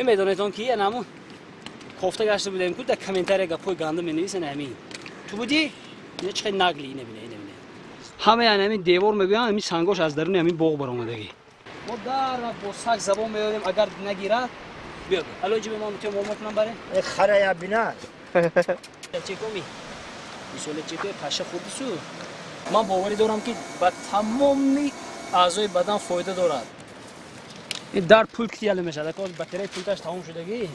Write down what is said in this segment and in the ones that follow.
میدونید که نمون کوفته گشته بودیم که در کامنتر گپای گنده می‌نویسن همین تو بودی یه چه نگلی نمی‌بینه همه همین دیوار می‌بینن همین سنگاش از درون همین باغ برآمدگی ما در و با سگ زبون می‌آوریم اگر نگیرد بیا الان جیب ما میتونم ماما کنم بره خره یا بنا چیکومی میسوله چیکو پاشه خودسو من باوری دارم که با تمامی اعضای بدن فایده دارد این در پول کتیاله میشه که باتری پولش تمام شدگی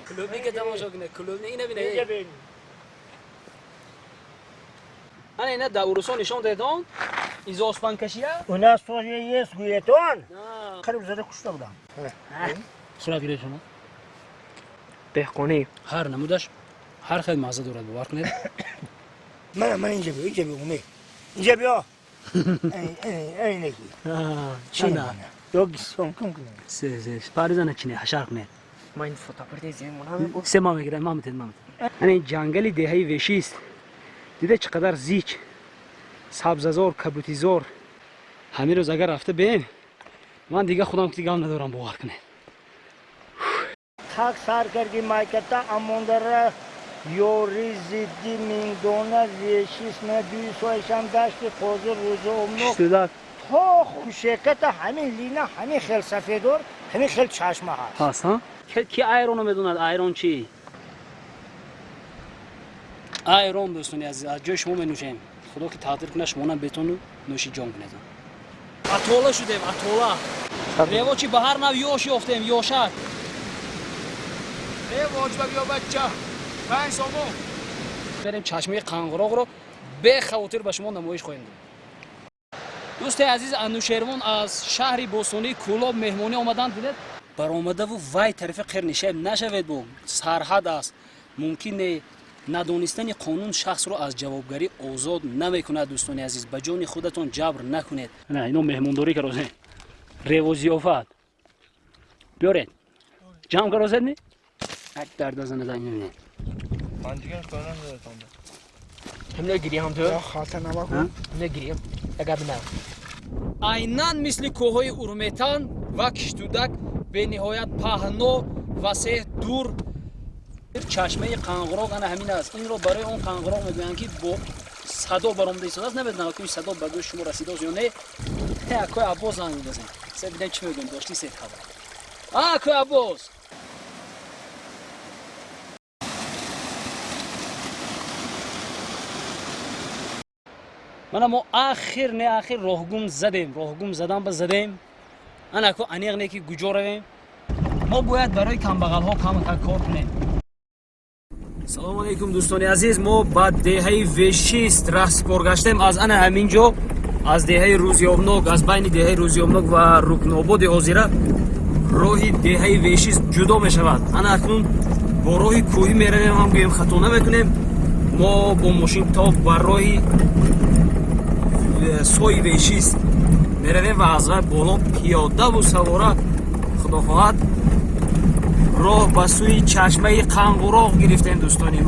کلوبی که تماشا کنه کلوبی اینه ببینه انا اینا در اروسان نشون دادن ایزا اسپان کشیه اونا سوریه یس گویتون خراب زده کشته بودم صورت گیره شما دهقانی هر نمودش هر خیلی مزه دارد باور کنید من اینجا بیا اومی اینجا بیا این نگی چی نه yok son kim kim سه پاریزانه چینه حشر کنه ما این فوتوگرافی زیمون سه ماه میگیره مامتید این جنگلی دهه‌ای وحشی است دیده چقدر زیچ سبززار کبوتیزار همین روز اگر رفته بین من دیگه خودم دیگه هم ندارم باور کنه tak sarkargi marketta amondara yori ziddi mindona veşisme büyüsoyşam daşti kozu ruzu omno شده تا خوشکت همین لینا همین خیل سفیدور همین خیل چشمه هست هست ها کی آیرون رو میدوند آیرون چی آیرون دوستانی از جای شما منوشیم خدا که تعطیل کنه شما هم بتونو نوشی جان کنید اتولا شدیم اتولا ریوا چی بهر نو یوش یافتیم یوشک ریواج بیا بچه 5 سومو بریم چشمه قنقراق رو به خاطر به شما نمایش خواهیم داد دوست عزیز انوشیروان از شهر بوستانی کولاب مهمانی آمدند دیدید برآمده و وای طرف قرنشه نشوید بو سرحد است ممکنه ندانستن قانون شخص رو از جوابگری آزاد نمیکند دوستان عزیز به جان خودتون جبر نکنید نه اینو مهمانداری که روزه ریو ضیافت بیارید جمع که روزه نی یک درد از نزنی میبینید پنجگان کاران دارتم هم نگیری هم تو خاطر نما نگیریم اگر بنا عیناً مثل کوههای اورمیتان و کشتودک به نهایت پهنو وسیع دور چشمه قنقراق انا همین است این رو برای اون قنقراق میگویند که با صدا برآمده ایستاده است نمیدونم که صدا به گوش شما رسیده است یا نه اکوی عباس زنگ می‌زنه سه بدن چی میگم داشتی سه خبر اکوی عباس mana mo axir ne axir роҳгум задан ба задем ана ко аниқ не ки гуҷо равем мо бояд барои камбағалҳо камакак кор кунем. Салому алейкум дӯстони азиз, мо ба деҳаи V6 раҳспор гаштем аз ана ҳамин ҷо, аз деҳаи Рӯзиёбнок, аз байни деҳаи Рӯзиёбнок ва Рукнободи Озира роҳи деҳаи V6 ҷудо мешавад. Ана акнун бо роҳи кӯҳӣ меравем, ҳам гӯем хато намекунем. мо бо мошин то ба роҳи сои V6 меравем ва аз ва боло пиёдаву савора худо хоҳад роҳ ба сӯи чашмаи Қанғуроғ гирифтем. дӯстони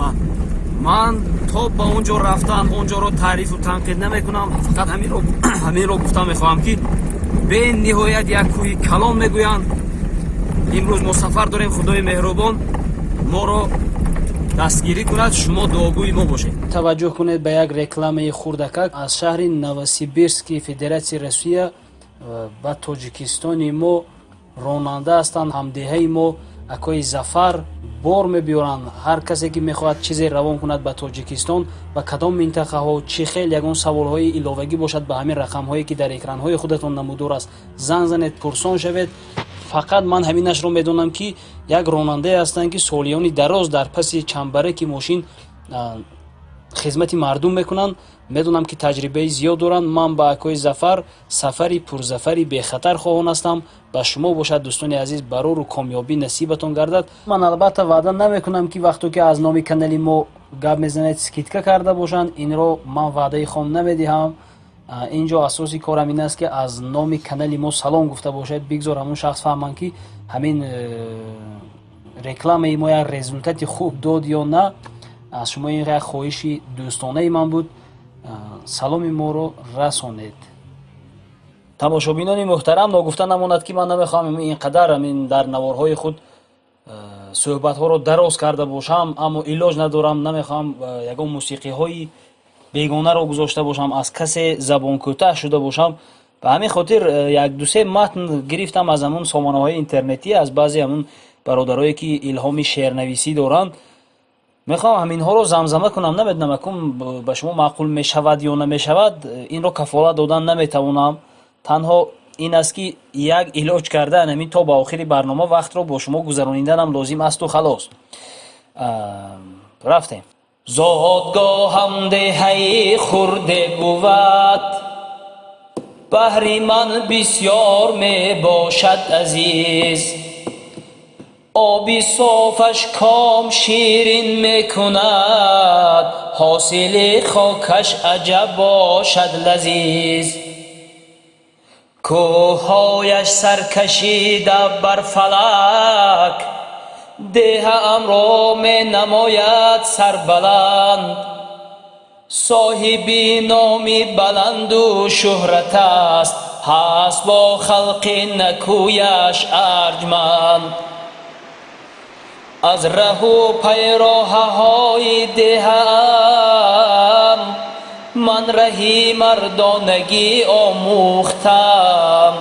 ман то ба он ҷо рафтан он ҷоро таърифу танқид намекунам, фақат ҳаминро гуфта мехоҳам ки бениҳоят як кӯҳи калон мегӯянд. имрӯз мо сафар дорем, худои меҳрубон моро дастгирӣ кунад, шумо дуогӯи мо бошед. Таваҷҷӯҳ кунед ба як рекламаи хурдакак аз шаҳри Новосибирски Федератсияи Россия ба Тоҷикистони мо ронанда ҳастанд. ҳамдеҳаи мо акои Зафар бор мебиёранд. ҳар касе ки мехоҳад чизе равон кунад ба Тоҷикистон, ба кадом минтақаҳо, чӣ хел ягон саволҳои иловагӣ бошад ба ҳамин рақамҳое ки дар экранҳои худатон намудор аст, зан занед, пурсон шавед. фақат ман ҳаминашро медонам ки як ронандае ҳастанд ки солиёни дароз дар паси чамбараки мошин хизмати мардум мекунанд. медонам ки таҷрибаи зиёд доранд. ман ба акои Зафар сафари пурзафари бехатар хоҳон ҳастам. ба шумо бошад дӯстони азиз, барору комёбӣ насибатон гардад. ман албатта ваъда намекунам ки вақто ки аз номи канали мо гап мезанед скидка карда бошанд. инро ман ваъдаи хом намедиҳам. ин ҷо асоси корам ин аст ки аз номи канали мо салом гуфта бошед, бигзор ҳамон шахс фаҳманд ки ҳамин рекламаи мо як результати хуб дод ё на. аз шумо ин як хоҳиши дӯстонаи ман буд. саломи моро расонед. тамошобинони муҳтарам, ногуфта намонад ки ман намехоҳам инқадар дар наворҳои худ суҳбатҳоро дароз карда бошам, аммо илоҷ надорам, намехоҳам ягон мусиқиҳои бегонаро гузошта бошам, аз касе забонкӯтаҳ шуда бошам. ба ҳамин хотир як дусе матн гирифтам аз ҳамон сомонаҳои интернетӣ, аз баъзе ҳамон бародарое ки илҳоми шеърнависӣ доранд. мехоҳам ҳаминҳоро замзама кунам, намедонам акун ба шумо маъқул мешавад ё намешавад, инро кафолат додан наметавонам. танҳо ин аст ки як илоҷ кардан ҳамин то ба охири барнома вақтро бо шумо гузарониданам лозим асту халос. рафтем. зодгоҳам деҳаи хурде бувад, баҳри ман бисёр мебошад азиз. оби софаш ком ширин мекунад, ҳосили хокаш аҷаб бошад лазиз. кӯҳҳояш саркашида бар фалак, деҳаамро менамояд сарбаланд. соҳиби номи баланду шӯҳрат аст, ҳаст бо халқи накӯяш арҷманд. аз раҳу пайроҳаҳои деҳаам ман раҳи мардонагӣ омӯхтам.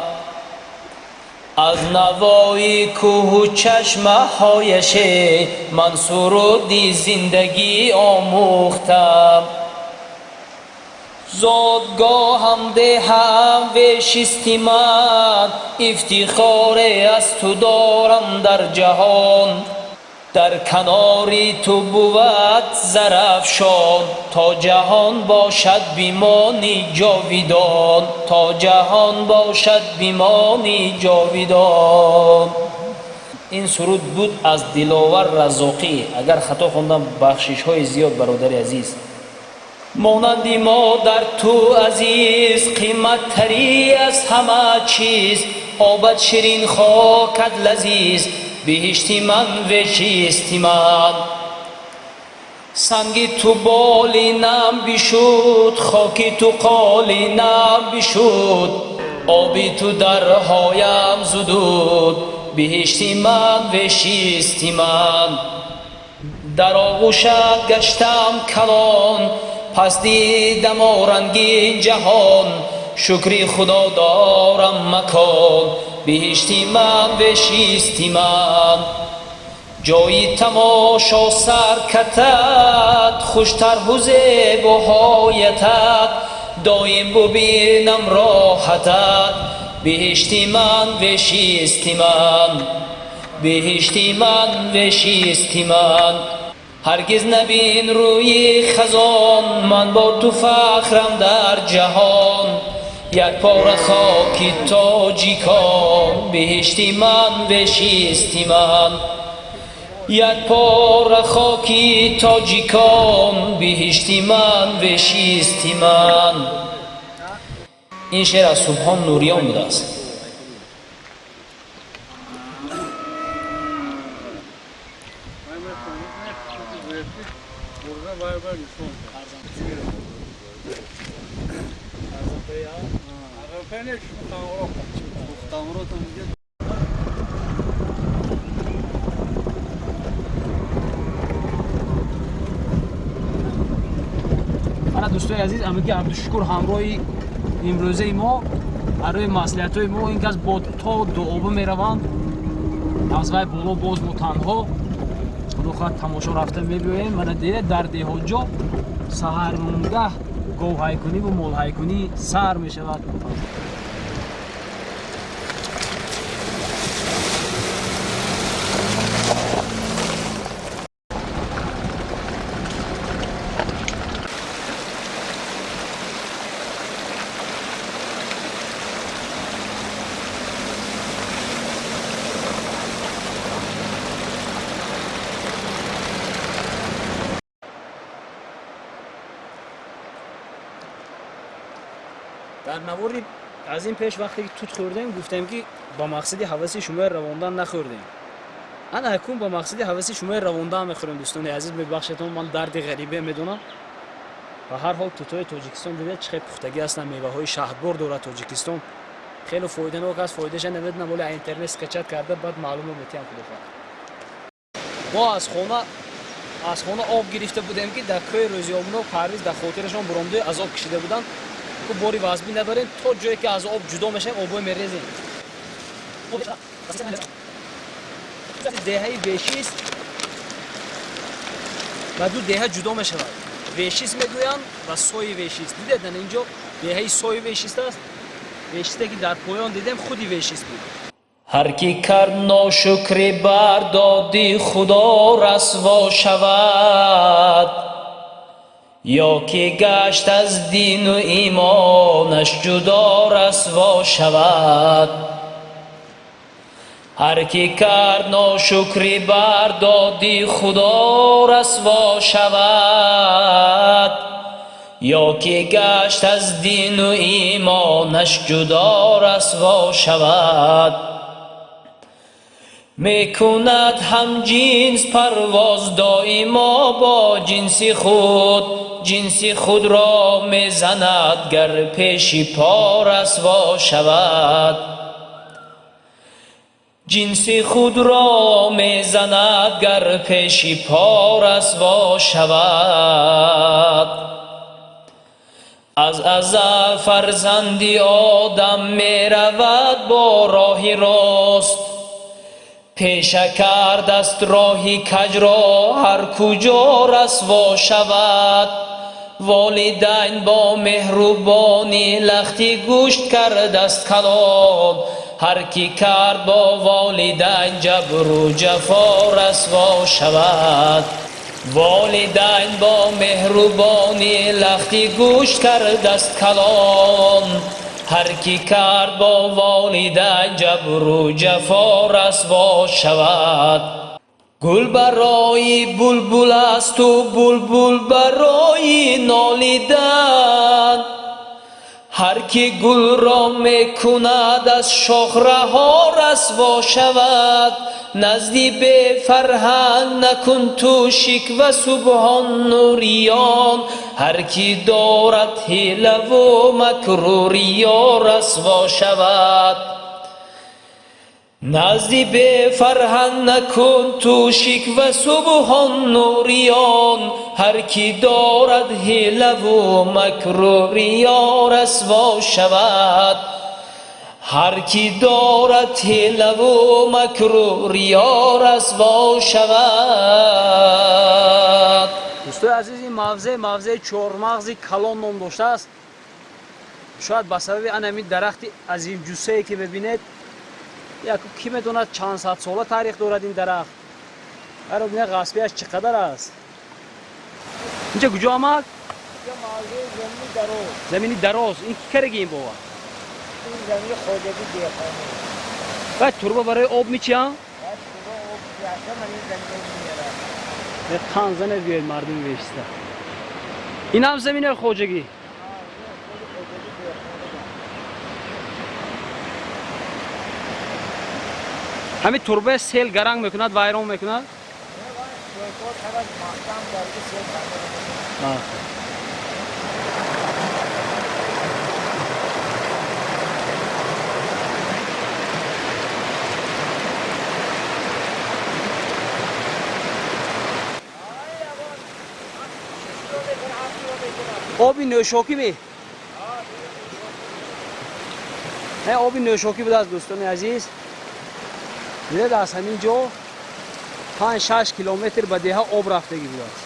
аз навои кӯҳу чашмаҳояше ман суруди зиндагӣ омӯхтам. зодгоҳам деҳаам вешисти ман, ифтихоре аз ту дорам дар ҷаҳон. дар канори ту буд зарафшон, то ҷаҳон бошад бимони ҷовидон, то ҷаҳон бошад бимони ҷовидон. ин суруд буд аз Диловар Разоқӣ. агар хато хондам бахшишҳои зиёд бародари азиз. монанди мо дар ту азиз, қиматтарӣ аз ҳама чиз. обад ширин, хокат лазиз, биҳишти ман вечисти ман. санги ту болинам бишуд, хоки ту қолинам бишуд. оби ту дарҳоям зудуд, биҳишти ман вешисти ман. дар оғӯшат гаштам калон, пас дидам рангин ҷаҳон. шукри худо дорам макон, биҳишти ман вешисти ман. ҷои тамошо сар катад, хуштарҳу зебоҳоятад. دایم ببینم راحتت بهشتی من وشیستی من بهشتی من وشیستی من هرگز نبین روی خزان من با تو فخرم در جهان یک پاره خاکی تاجیکان بهشتی من وشیستی من یک پاره خاکی تاجیکان بهشتی من وشیستی من. این شعر از سبحان نوریان بوده است. دوستای عزیز امروز عبدالشکور همراهی امروزه ما برای مصلحت‌های ما این گاز با تا دو آبه میروند از وای بالا باز ما تنها خدا خواهد تماشا رفته میبینیم من دیگه در دهات جا سحر نونگه گاو کنی و مال کنی سر میشود. در نواری از این پیش وقتی که توت خوردیم گفتم که با مقصد حواسی شما رواندن نخوردیم. انا اکنون با مقصد حواسی شما رواندن میخوریم دوستان عزیز ببخشید من درد غریبه میدونم. و هر حال توتای تاجیکستان ببینید چه پختگی هستن میوه های شهربار داره تاجیکستان خیلی فایده ناک است فایدهش نمیدونم ولی اینترنت اسکچت کرده بعد معلومه میتیم خدا ما از خانه آب گرفته بودیم که در کوی روزیابونو پرویز در خاطرشان برامده از آب کشیده بودن که باری وزبی نداریم تا جایی که از آب جدا میشیم آبو میریزیم. دهه وشیست و دو دهه جدا میشود وشیست میگویند و سوی وشیست دیدن اینجا دهه سوی وشیست است وشیسته که در پایان دیدیم خودی وشیست بود. هر کی کرد ناشکری بر دادی خدا رسوا شود یا که گشت از دین و ایمانش جدا رسوا شود. هر کی کرد ناشکری بر دادی خدا رسوا شود یا که گشت از دین و ایمانش جدا رسوا شود. میکند هم جنس پرواز دائما با جنسی خود را میزند گر پیش پا رسوا شود. جنسی خود را میزند گر پیش پا رسوا شود. از ازل فرزندی آدم میرود با راهی راست پیشه کرد است راهی کج را هر کجا رسوا شود. والدین با مهربانی لختی گوشت کرده است کلام هر کی کرد با والدین جبر و جفا رسوا شود. والدین با مهربانی لختی گوشت کرده است کلام هر کی کرد با والدین جبر و جفا رسوا شود. گل برای بلبل است و بلبل برای نالیدن هر کی گل را میکند از شاخ رها رسوا شود. نزدی به فرهنگ نکن تو شکوه سبحان نوریان هر کی دارد حیله و مکر و ریا رسوا شود. نزدی به فرهنگ نکن تو شکوه سبحان نوریان هر کی دارد حیله و مکر و ریا رسوا شود. هر کی دارد حیله و مکر و ریا رسوا شود. دوستای عزیز این موضع چهارمغز کلان نام داشته است شاید با سبب همین درخت عظیم جثه‌ای که ببینید یک کی میدونه چند صد ساله تاریخ دارد این درخت. هر ببینید غصبیش چقدر است. اینجا کجا آمد؟ زمینی دراز. این کی کرگی این بابا؟ این زمین خواجگی دیخانه. بعد تربه برای آب میچیان؟ بعد تربه آب میچیان من این زمین میارم. به تنزنه بیاید مردم بیشتر. این هم زمین خواجگی. همین تربه سیل گرنگ میکند و ایران میکند؟ آبی نوشاکی می؟ نه آبی نوشاکی بود از دوستان عزیز. دیدید از همین جا 5-6 کیلومتر به دیها آب رفتگی بود است.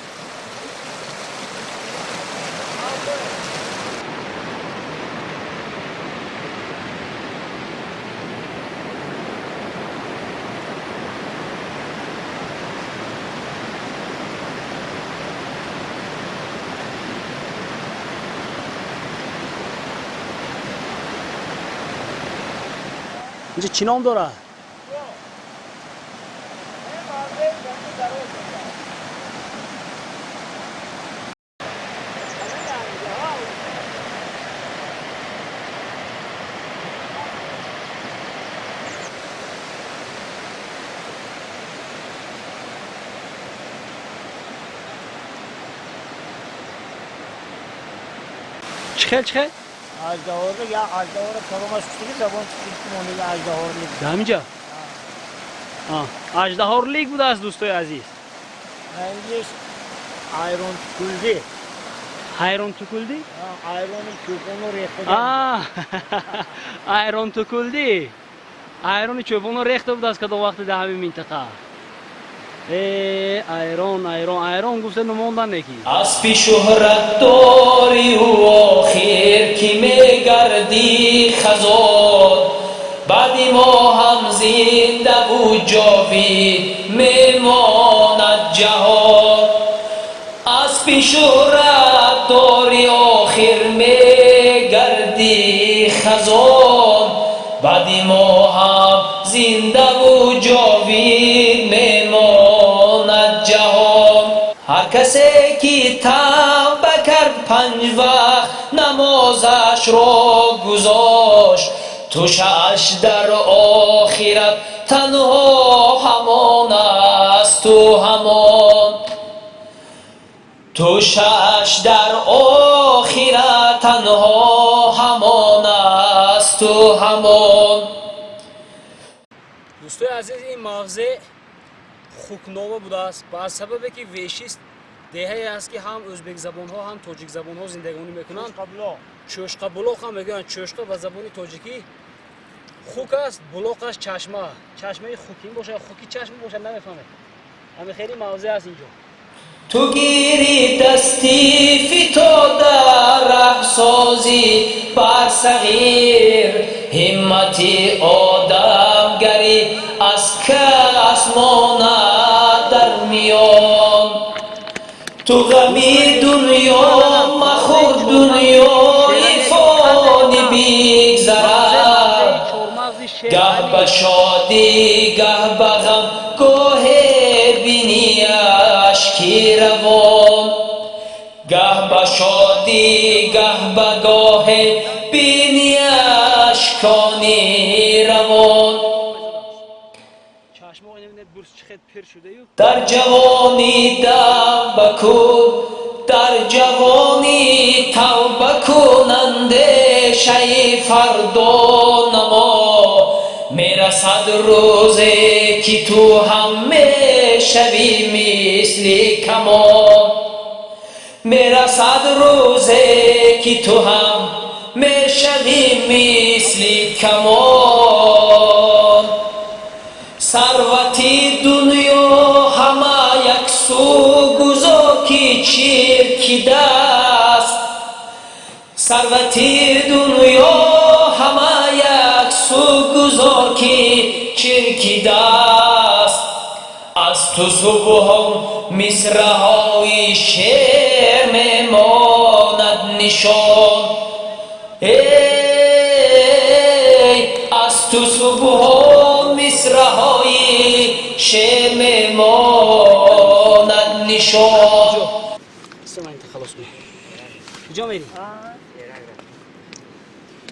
اینجا چی نام داره؟ چخل؟ اجدهار یا اجدهار کلمش چیزی زبان چیزی مونی اجدهار لیگ. همینجا؟ اجدهار لیگ بود از دوستای عزیز. انگلیس ایرون کلدی. ایرون تو کلدی؟ ایرون چوبونو ریخته. ایرون تو کلدی. ایرون چوبونو ریخته بود از کدام وقت در همین منطقه. ایرون گفته نموندن نکی. اسبی شهرت داری و آخر کی میگردی خزان، بعدی ما هم زنده و جاوید میماند جهان. اسبی شهرت داری آخر میگردی خزان، بعدی ما هم زنده و جاوید میماند جهان. هر کسی که توبه کرد 5 وقت نمازش را گذاشت، توشش در آخرت تنها همان است و همان. توشش در آخرت تنها همان است و همان. دوستای عزیز این مغزه خوکنامه بوده است با سببی که ویشیست دهه‌ای است که هم ازبک زبان ها هم تاجیک زبان ها زندگانی میکنند. چوشقا بلوغ هم میگن. چوشقا به زبان تاجیکی خوک است، بلوغش چشمه خوکی باشه، خوکی چشم باشه نمیفهمه. همین خیلی مغزه است اینجا. تو گیری دستی فیتو در ره سازی بر صغیر، همتی آدمگری از کس ماند در میان. تو غمی دنیا مخور دنیای فانی بگذرد، گه به شادی گه به غم گاه بینی اشکی روان. گه به شادی گه به گاه بینی اشکانی روان. در جوانی دم بکن، در جوانی توبه کن، اندیشه فردا نما. میرسد روزی که تو هم میشوی مثل کمان. میرسد روزی که تو هم میشوی مثل کمان. ثروتی دنیا همه یک سو گذا کی چیر کی دست. ثروتی دنیا همه یک سو گذار که چرکی دست از تو صبحان مصرهای شعر میماند نشان ای از تو صبحان مصرهای شعر میماند نشان سمع انت خلاص بی کجا میری؟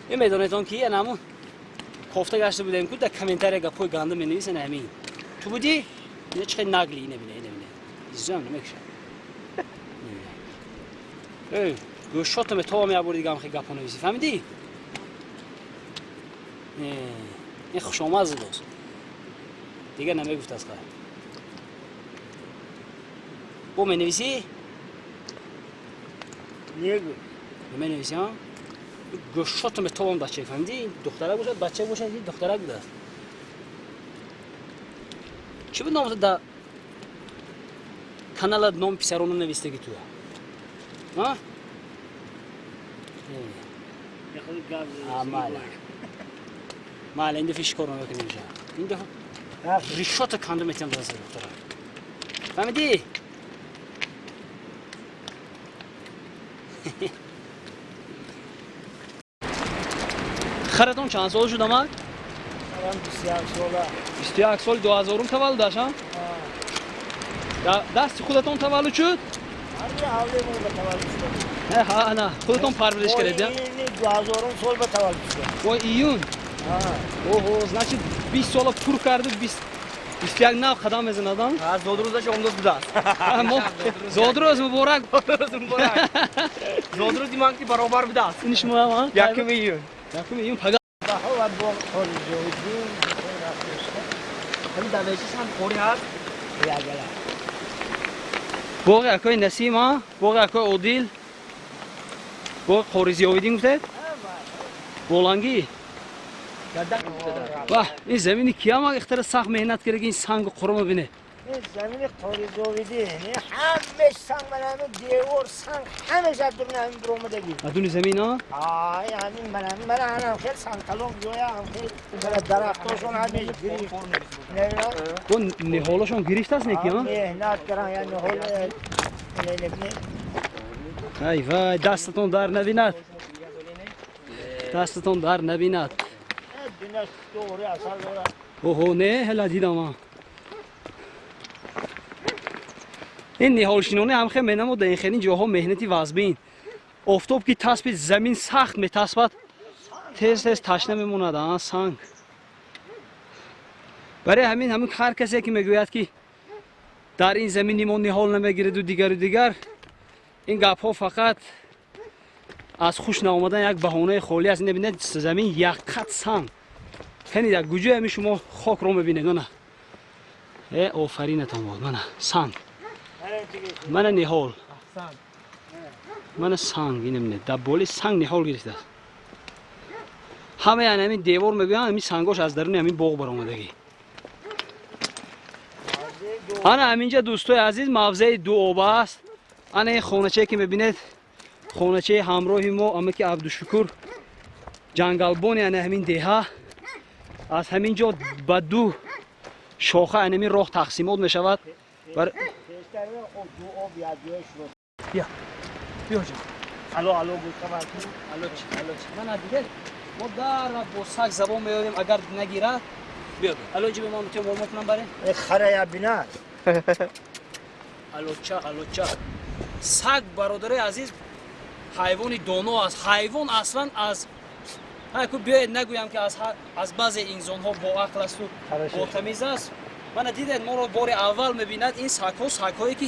این میدانتان کیه نمون کوفته گشته بودیم که در کامنتر گپای گنده می نویسن همین تو بودی؟ اینه چقدر نگلی نبینه زن نمیکشه ای گوشتم تو می آوردی گام خیلی گپا نویسی فهمیدی؟ این خوشامزه دوست دیگه نمیگفت از خواهد بو می نویسی؟ یگو می نویسی ها؟ گوشتم تو هم بچه فهمیدی؟ دختره باشد بچه باشد این دختره بوده چی بود نامت در کانال نام پسرانو نویستگی تو ها؟ مال این دفعه شکار نمیکنم اینجا این دفعه ریشات کندم میتونم درست دختره فهمیدی؟ خردون چند سال شد اما؟ من 21 ساله 21 سال 2000 تولد داشت ها؟ دست خودتون تولد شد؟ هر حالی مون به تولد شد ها نه خودتون پرورش کردید؟ این 2000 سال به تولد شد و ایون؟ اوه значит 20 سال پر کرده 21 نو قدم میزنه آدم؟ از زودروزش عمدوز بوده است. زودروز مبارک زودروز مبارک. زودروز دیمان کی برابر بوده است. این شما ها؟ یکم ایون. یکم ایون پگاه با هوا با خورجویدین همین دوایش هم خوری هست. یا گلا باقی اکای نسیم ها؟ باقی اکای اودیل؟ باقی خوریزی آویدین گفته؟ بولانگی؟ واه این زمینی کیا ما اختر سخت مهنت کرده که این سنگ و قرم بینه این زمین خورجویدین همه سنگ من همه دیوار سنگ همه زد درون همین برومدگی ادونی زمین ها؟ آی همین من هم خیلی سنگ کلون گویا هم خیلی درختاشون همه گریفت نمیدونم و نهالشون گریفت است نکی ها؟ مهنت کردن یا نهال ای وای دستتون در نبیند دستتون در نبیند دنیا دوره اصل دوره اوه نه هلا دیدم ها این نهالشینانه هم خیلی منم و در این خیلی جاها مهنتی وزبین افتاب که تسبیت زمین سخت می تسبت تیز تیز تشنه میموند ها سنگ برای همین هر کسی که میگوید که در این زمینی ما نهال نمیگیرد و دیگر این گپ ها فقط از خوش نآمدن یک بهانه خالی است. نبینید زمین یک قط سنگ یعنی در گوجه همین شما خاک رو میبینید نه آفرینتان بود من سنگ من نهال من سنگ این نبینید در بالی سنگ نهال گرفته است همه یعنی همین دیوار میگویند همین سنگاش از درون همین باغ برآمدگی انا همینجا دوستای عزیز موضع دو آبه است انا این خانچه که میبینید خانچه همراه ما اما که عبدالشکور جنگلبان یعنی همین دیها از همینجا به دو شاخه انمی راه تقسیمات می شود بیا بیا جا الو گفتم الو چی من دیگه ما در با سگ زبان میاریم اگر نگیرد بیا الو جی به ما میتونم ورم کنم بریم خره یا بینات الو چا سگ برادر عزیز حیوانی دانو است حیوان اصلا از هاکو بیاید نگویم که از بعضی انسان ها با عقل است و با تمیز است من دیدید ما رو بار اول میبیند این سگ‌هایی که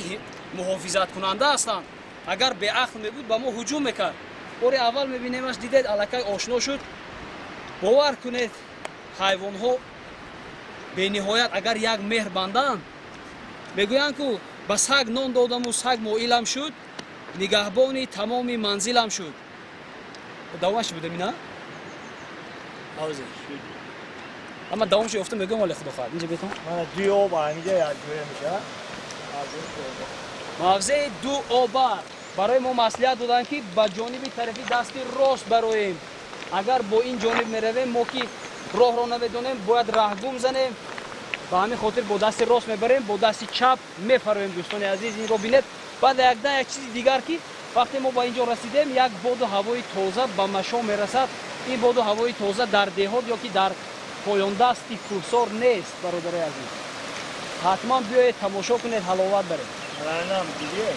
محافظت کننده هستند اگر به عقل میبود با ما هجوم میکرد بار اول میبینیمش دیدید الکی آشنا شد باور کنید حیوان ها به نهایت اگر یک مهر بندند میگویند که به سگ نان دادم و سگ مایلم شد نگهبانی تمام منزلم شد دوامش بوده مینا آوزه اما دوامش افته میگم ولی خدا خواهد اینجا بیتون من دیو با اینجا یاد میشه موضع دو آبر барои мо маслиҳат доданд ки ба ҷониби тарафи дасти рост бароем. Агар бо ин ҷониб меравем, мо ки роҳро намедонем, бояд раҳгум занем. Ба ҳамин хотир бо дасти рост мебарем, бо дасти чап мефароем. Дӯстони азиз, инро бинед. Баъд як чизи дигар ки вақте мо ба инҷо расидем, як боду ҳавои тоза ба машо мерасад. ин боду ҳавои тоза дар деҳот ё ки дар поёндасти кӯҳсор нест, бародари азиз. ҳатман биёед тамошо кунед, ҳаловат баред. Manam biliyor.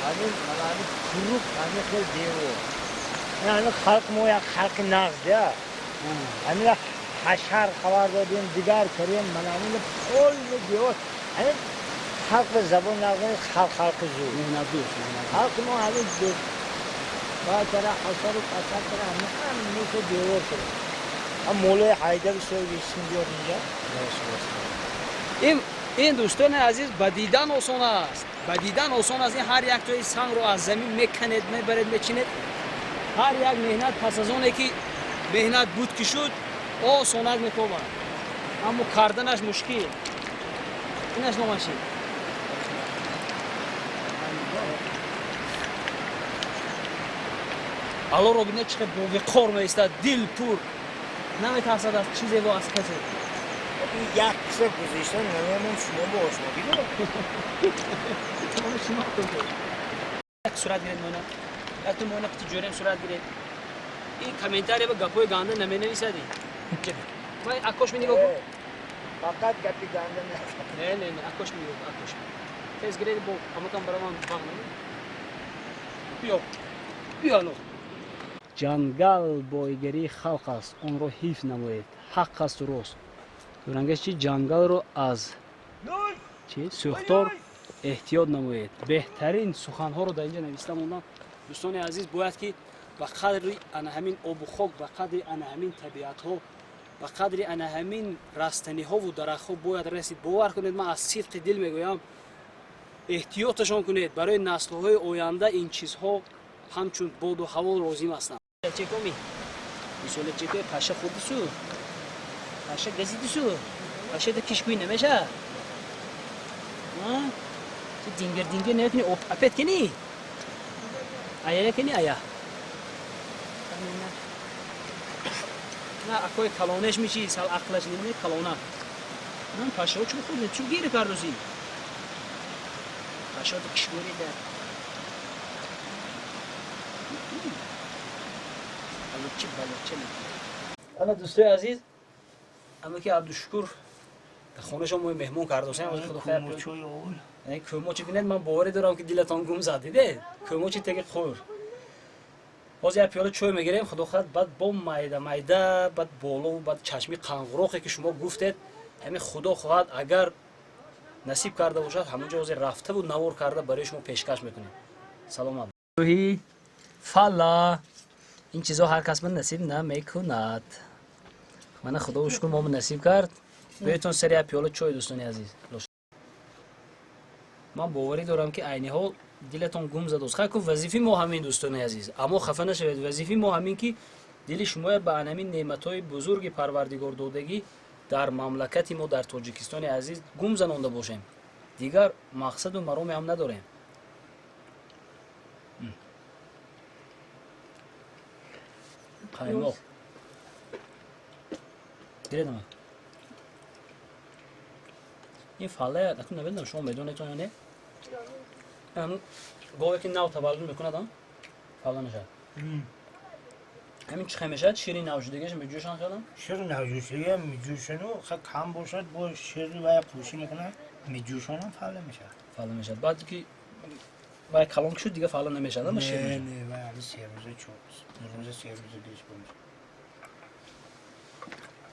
Hani kuruk hani kıl diyor. Yani halk moya halk naz ya. Hani haşar havarda diyen digar kerem manamını kol diyor. Hani halk ve zabun nağını halkı zor. Halk mo hani diyor. Bazıları haşarı kaçar kere hani neyse diyor. Ama molaya hayda bir söz geçsin diyor ince. ин дӯстони азиз ба дидан осон аст. Ба дидан осон аст. ин ҳар як тои сангро аз замин меканед, мебаред, мечинед. ҳар як меҳнат пас аз оне ки меҳнат буд ки шуд, осонак метобад. аммо карданаш мушкил. инаш номаши. аллоро бинед чӣ қадр бовиқор меистад, дил пур. наметарсад аз чизе ва аз касе. Yak kısa kuzuysan nemem şuna mı hoşuma gidiyor? як сурат гиред моина. як ту моина пити ҷӯрем сурат гиред. ин комментария ба гапҳои ганда наменависади. вай акош менигоҳ кун. Fakat gapi ganda не акош менигоҳ кун, акош. тез гиред бо ҳаматон бара ман бағ намед. биё. биё алло. ҷангал бойгарии халқ аст. онро ҳифз намоед. ҳақ асту рост. дурангаш чи ҷангалро аз чи сӯхтор эҳтиёт намоед. беҳтарин суханҳоро дар инҷа нависта мондам. дӯстони азиз, бояд ки ба қадри ана ҳамин обу хок, ба қадри ана ҳамин табиатҳо, ба қадри ана ҳамин растаниҳову дарахтҳо бояд расид. бовар кунед, ман аз сидқи дил мегӯям, эҳтиёташон кунед. барои наслҳои оянда ин чизҳо ҳамчун боду ҳаво лозим ҳастанд. чекоми мисоле чекои паша худису паша газидису паша да кишкӯи намеша. дингер некуни опет кини ая кини ая на акои калонеш миши сал ақлаш не калона ман паша чӯ худ чӯ гири кардоси паша да кишкӯри да балучи ана дӯстои азиз, ама ки абдушукур дар хонашон мо меҳмон кардосем. кӯмочи бинед, ман боварӣ дорам ки дилатон гум зад. дидед кӯмочи теги хӯр. ҳозир як пиёла чой мегирем, худохоҳад, баъд бо майда баъд болову баъд чашми қанғуроқе ки шумо гуфтед, ҳамин худо хоҳад агар насиб карда бошад, ҳамонҷо ҳозир рафтаву навор карда барои шумо пешкаш мекунем. саломат. фалла ин чизҳо ҳар кас ман насиб намекунад. мана худову шукр мо насиб кард. беҳтон сари як пиёла чой, дӯстони азиз. ман боварӣ дорам ки айни ҳол дилатон гум задост. хайку вазифи мо ҳамин, дӯстони азиз. аммо хафа нашавед. вазифи мо ҳамин ки дили шумояд ба анҳамин неъматҳои бузурги парвардигордодагӣ дар мамлакати мо, дар тоҷикистони азиз гум занонда бошем. дигар мақсаду мароме ҳам надорем. қаймоқ гиредама ин фалла акун наведам, шумо медонедтон ё не? гове ки нав таваллуд мекунад фалла мешавад. ҳамин чӣ мешавад? шири навшудагиаш меҷӯшанд кардам. şirin navjuşluğu mecuşunu kam boşad bu şiri veya puşi mekunad mecuşunu falan meşad. фалла мешавад. баъд ки вай калон шуд дига фалла намешавад. ама шир мешавад. Ne vay ali seruze çok. Nurmuze seruze geç bulmuş.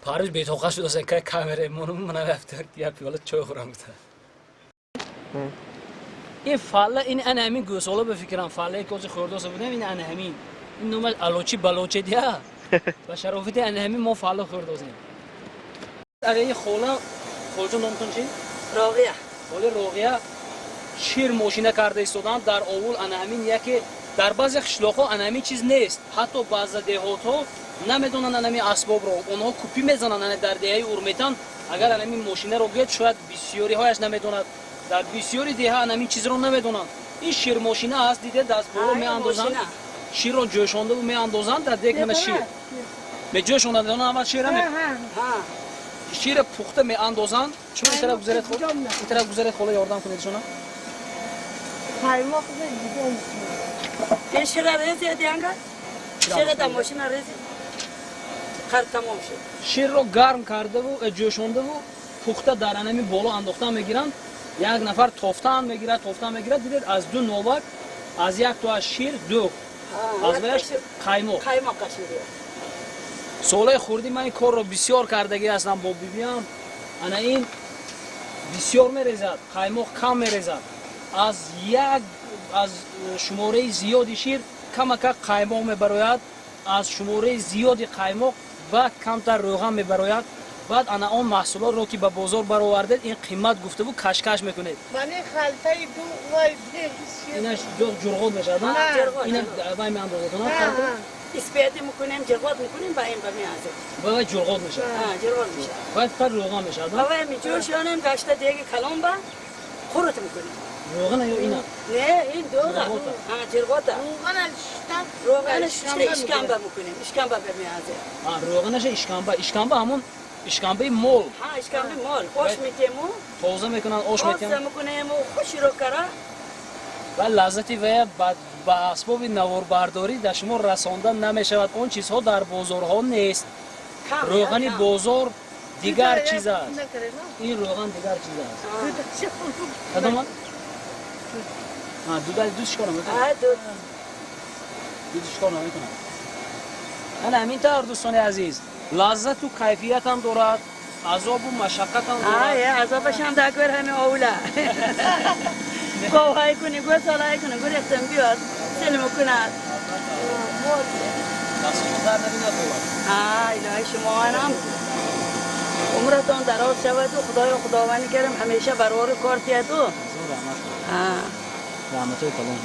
парвиз бетоқат шуд оса ка камераи мону мана рафтар я пиёла чой хӯрам гуфта. ин фалла ин ана ҳамин гӯсола бификрам. фаллае ки ҳозир хӯрдоса будам, ин ана ҳамин. ин номаш алочи балоче дия. ба шарофати ана ҳамин мо фалла хӯрдозем. агар ин холҷон номтон чи? روغية холи роғия шир мошина карда истоданд дар овул. ана ҳамин яке дар баъзе қишлоқҳо ана ҳамин чиз нест. ҳатто баъза деҳотҳо намедонанд ана ҳамин асбобро. онҳо купӣ мезананд ана дар деҳаи урметан. агар ана ҳамин мошинаро гӯед, шояд бисёриҳояш намедонад. дар бисёри деҳа ана ҳамин чизро намедонанд. این شیر ماشینه است دیده دستگاه رو میاندازن شیر رو جوشانده و میاندازن در یک من شیر می جوشانده دادن اول شیر می شیر پخته میاندازن چون این طرف گذرت خود این طرف گذرت خود یاردم کنید شما قایماق دیگه شیر ریزی دیانگا شیر در ماشین ریزی خر تمام شد شیر رو گرم کرده و جوشانده و پخته در انمی بالا انداختن میگیرن یک نفر توفتان میگیره دیدید از دو نوبت از یک تو از شیر دو از ویش قایماق شیریه سوله خوردی من این کار رو بسیار کردگی هستم با بیبیم انا این بسیار میریزد قایماق کم میریزد از شماره زیادی شیر کمک قایماق میبراید از شماره زیادی قایماق و کمتر روغن میبراید بعد انا اون محصولات رو که به بازار برآورده این قیمت گفته بود کشکش میکنید من خلطه دو وای اینش جرغوت میشه این وای می اندازه تو اسپیدی میکنیم جرغوت میکنیم با این بمیازه وای جرغوت میشه جرغوت میشه بعد پر روغن میشه وای میجوشونیم گشته دیگه کلام با خورت میکنیم روغن یا اینا نه این دوغه جرغوت روغنش اشکمبه میکنیم اشکمبه بمیازه روغنش اشکمبه همون اشکمبه مول اشکمبه مول خوش میتیمو تازه میکنن آش میکنن میکنیم و خوشی رو کرا و لذتی و با اسباب نواربرداری در شما رساندن نمیشود اون چیزها در بازارها نیست روغن بازار دیگر چیز است این روغن دیگر چیز است کدام دوش کنم دوش کنم میکنم انا همین طور دوستان عزیز لذت و کیفیت هم دارد عذاب و مشقت هم دارد عذابش هم دکور همه اولا گوهای کنی گوه سالهای کنی گوه رختم بیاد سلم کند دستان در نبیند دارد الهی شما هم عمرتان دراز شود و خداوندی کرم همیشه برار کار تیدو رحمت های کلام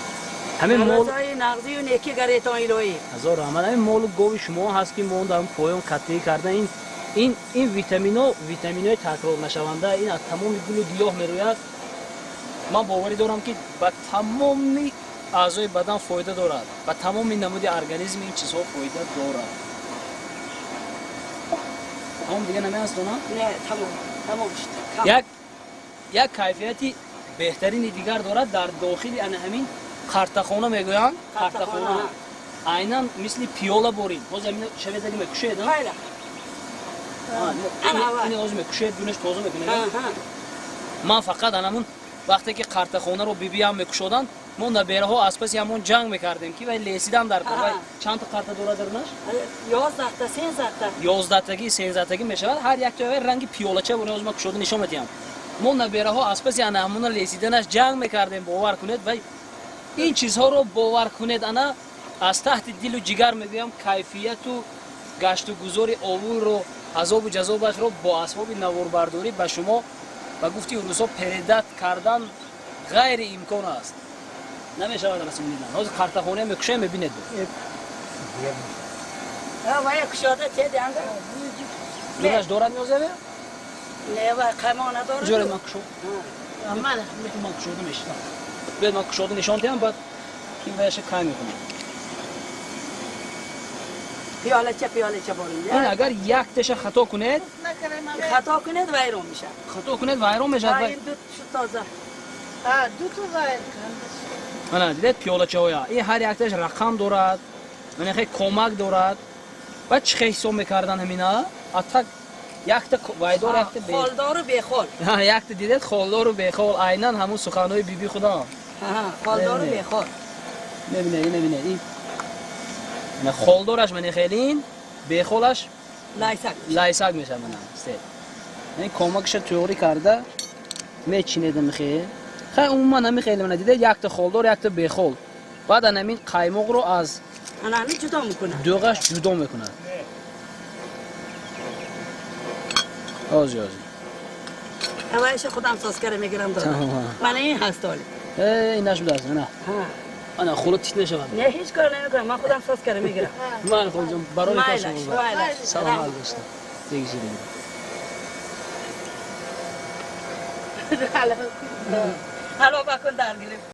همین مول رضای نغزی و نیکی گریتان الهی هزار رحمت همین مول گوی شما هست که ما در پایان قطعی کرده این ویتامین‌های تکرار نشونده این از تمام گل و گیاه میروید من باوری دارم که به تمام اعضای بدن فایده دارد به تمام نمود ارگانیسم این چیزها فایده دارد تمام دیگه نمی‌هست نه تمام شد یک کیفیتی بهترین دیگر دارد در داخل همین قرطخانه میگویند قرطخانه عیناً مثل پیاله برین باز همین شوید اگه میکشید این آزم میکشید دونش تازه میکنید من فقط همون وقتی که قرطخانه رو ببینم میکشودن ما نبیره ها اسپسی همون جنگ میکردیم که ولی لیسیدم در کار چند تا قرطه داره درنش 11 تا 13 تا 11 تاگی 13 تاگی میشود هر یک تا رنگ پیولچه بود ما کشوده نشون میدیم ما نبیره ها اسپسی همون لیسیدنش جنگ میکردیم باور کنید و این چیزها رو باور کنید انا از تحت دل و جگر میگویم کیفیت و گشت و گذار آوور رو عذاب و جذابش رو با اسباب نواربرداری به شما و گفتی روزا پریدت کردن غیر امکان است نمیشود رسم دیدن از قرطخانه میکشه میبینید وای کشاده چه دیانگا دورش دورت میازه نه وای قیما نداره جوری من کشو من کشوده میشتم بیاد من کشوده نشان دیم بعد این ویش کای میکنم پیاله چه باریم این اگر یک تش خطا کنید ویرون میشه این دو تازه دو تا وای انا دیدید پیاله چه هایا این هر یک تش رقم دارد من خیلی کمک دارد و چه حساب میکردن همینا اتاق یک تا وایدار یک تا خالدار و بیخال یک تا دیدید خالدار و بیخال عیناً همون سخنهای بیبی خدا خالدار و بیخال نبینه این نه خالدارش من خیلی این بیخالش لایسک میشه من است این کمکش تئوری کرده میچینیدم خیلی عموما نمیخیلی من دیده یک تا خالدار یک تا بیخال بعد همین قایماق رو از همین جدا میکنه دوغش جدا میکنه آزی اوایش خودم ساز کرده میگیرم دارم من این هستالی اینش بود است نه انا خلوت تیت نشود نه هیچ کار نمیکنم من خودم ساز کرده میگیرم من خودم برای کار شما سلام علیکم دیگه چیزی حالا بکن در گرفت